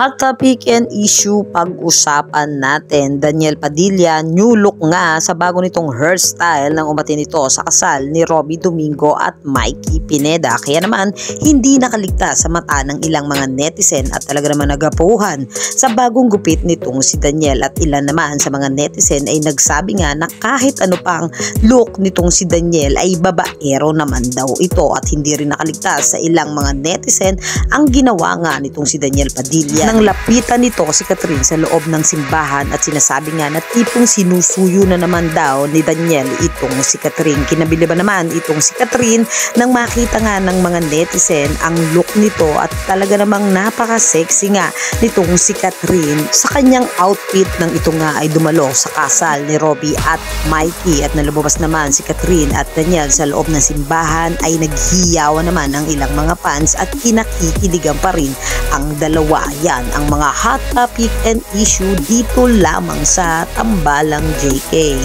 Hot topic and issue pag-usapan natin. Daniel Padilla, new look nga sa bago nitong hairstyle nang umati nito sa kasal ni Robby Domingo at Mikey Pineda. Kaya naman, hindi nakaligtas sa mata ng ilang mga netizen at talaga naman nagapuhan sa bagong gupit nitong si Daniel. At ilan naman sa mga netizen ay nagsabi nga na kahit ano pang look nitong si Daniel ay babaero naman daw ito. At hindi rin nakaligtas sa ilang mga netizen ang ginawa nga nitong si Daniel Padilla nang lapitan nito si Catherine sa loob ng simbahan at sinasabi nga na tipong sinusuyo na naman daw ni Daniel itong si Catherine. Kinabili ba naman itong si Catherine nang makita nga ng mga netizen ang look nito at talaga namang napaka-sexy nga nitong si Catherine sa kanyang outfit nang ito nga ay dumalo sa kasal ni Robby at Mikey. At nalabas naman si Catherine at Daniel sa loob ng simbahan ay naghiyawan naman ang ilang mga fans at kinakikiligan pa rin ang dalawa. Yan ang mga hot topic and issue dito lamang sa Tambalang JK.